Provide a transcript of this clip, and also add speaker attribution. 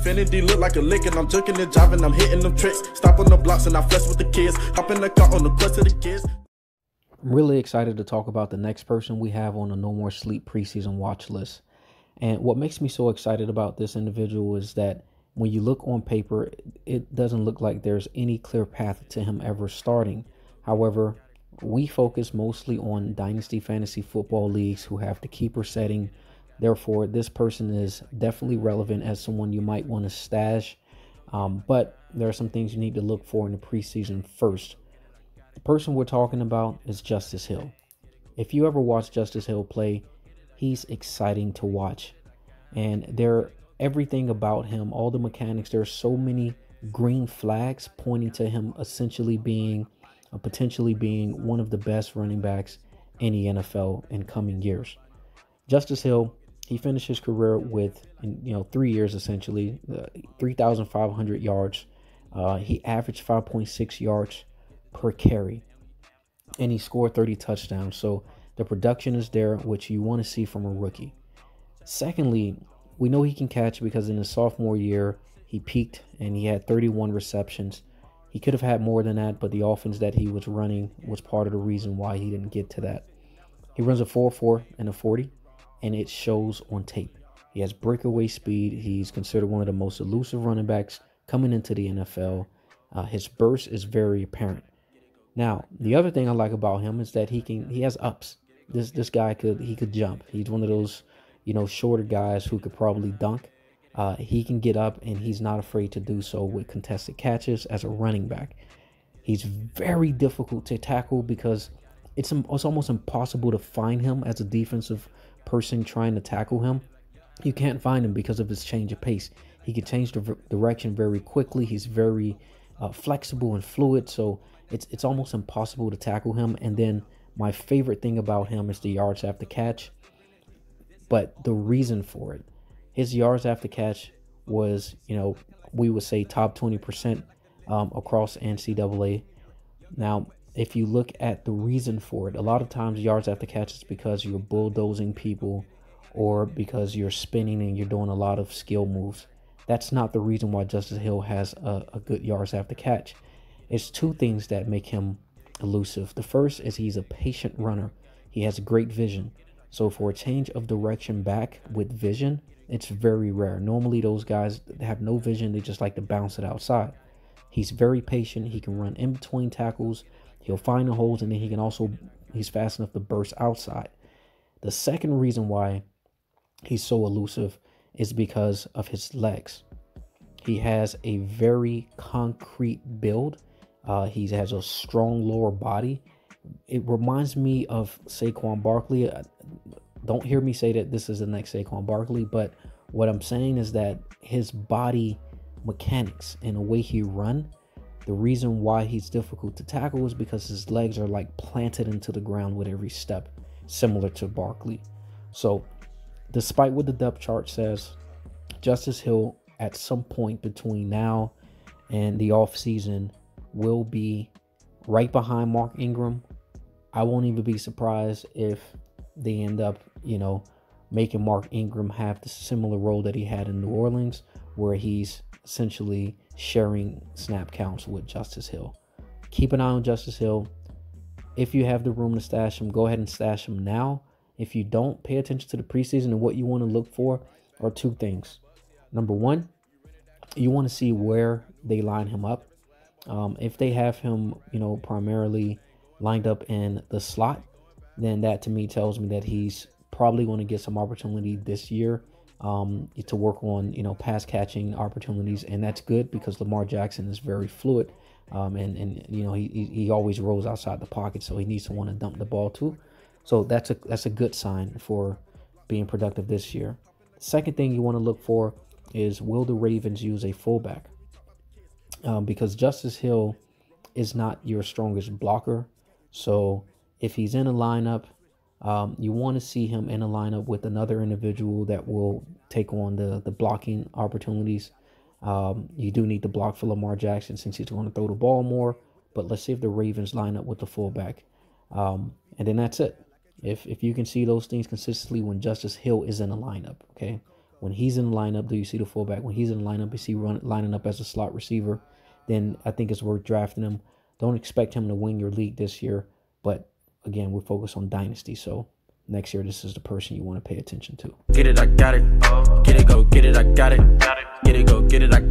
Speaker 1: Infinity look like a lick and I'm jerking and jiving, I'm hitting them tricks. Stop on the blocks and I flex with the kids. Hop in the car on the quest of the kids.
Speaker 2: I'm really excited to talk about the next person we have on the No More Sleep preseason watch list. And what makes me so excited about this individual is that when you look on paper, it doesn't look like there's any clear path to him ever starting. However, we focus mostly on Dynasty fantasy football leagues who have the keeper setting. Therefore, this person is definitely relevant as someone you might want to stash. But there are some things you need to look for in the preseason first. The person we're talking about is Justice Hill. If you ever watch Justice Hill play, he's exciting to watch. And everything about him, all the mechanics, there's so many green flags pointing to him essentially potentially being one of the best running backs in the NFL in coming years. Justice Hill, he finished his career with 3 years essentially, 3,500 yards. He averaged 5.6 yards per carry, and he scored 30 touchdowns. So the production is there, which you want to see from a rookie. Secondly, we know he can catch because in his sophomore year, he peaked and he had 31 receptions. He could have had more than that, but the offense that he was running was part of the reason why he didn't get to that. He runs a 4.4 and a 40, and it shows on tape. He has breakaway speed. He's considered one of the most elusive running backs coming into the NFL. His burst is very apparent. Now, the other thing I like about him is that he has ups. This guy could jump. He's one of those, shorter guys who could probably dunk. He can get up, and he's not afraid to do so with contested catches as a running back. He's very difficult to tackle because it's almost impossible to find him as a defensive person trying to tackle him. You can't find him because of his change of pace. He can change the direction very quickly. He's very flexible and fluid, so it's almost impossible to tackle him. And then my favorite thing about him is the yards after catch. But the reason for it, his yards after catch was, we would say top 20% across NCAA. Now, if you look at the reason for it, a lot of times yards after catch is because you're bulldozing people or because you're spinning and you're doing a lot of skill moves. That's not the reason why Justice Hill has a good yards after catch. It's two things that make him elusive. The first is he's a patient runner. He has great vision. So for a change of direction back with vision, it's very rare. Normally those guys have no vision. They just like to bounce it outside. He's very patient. He can run in between tackles. He'll find the holes, and then he's fast enough to burst outside. The second reason why he's so elusive is because of his legs. He has a very concrete build. He has a strong lower body. It reminds me of Saquon Barkley. Don't hear me say that this is the next Saquon Barkley, but what I'm saying is that his body mechanics and the way he runs, the reason why he's difficult to tackle is because his legs are like planted into the ground with every step, similar to Barkley. So despite what the depth chart says, Justice Hill at some point between now and the offseason will be right behind Mark Ingram. I won't even be surprised if they end up, making Mark Ingram have the similar role that he had in New Orleans, where he's essentially sharing snap counts with Justice Hill. Keep an eye on Justice Hill. If you have the room to stash him, go ahead and stash him now. If you don't, pay attention to the preseason, and what you want to look for are two things. Number one, you want to see where they line him up. If they have him, primarily lined up in the slot, then that to me tells me that he's probably going to get some opportunity this year to work on, pass catching opportunities. And that's good because Lamar Jackson is very fluid. And he always rolls outside the pocket, so he needs someone to dump the ball to. So that's a good sign for being productive this year. Second thing you want to look for is, will the Ravens use a fullback? Because Justice Hill is not your strongest blocker. So if he's in a lineup, you want to see him in a lineup with another individual that will take on the blocking opportunities. You do need to block for Lamar Jackson since he's going to throw the ball more. But let's see if the Ravens line up with the fullback. And then that's it. If you can see those things consistently when Justice Hill is in a lineup, okay? When he's in the lineup, do you see the fullback? When he's in the lineup, is he lining up as a slot receiver? Then I think it's worth drafting him. Don't expect him to win your league this year, but again, we're focused on Dynasty, so next year this is the person you want to pay attention to.
Speaker 1: Get it, I got it. Get it, go, get it, I got it. Get it, go, get it, I got it.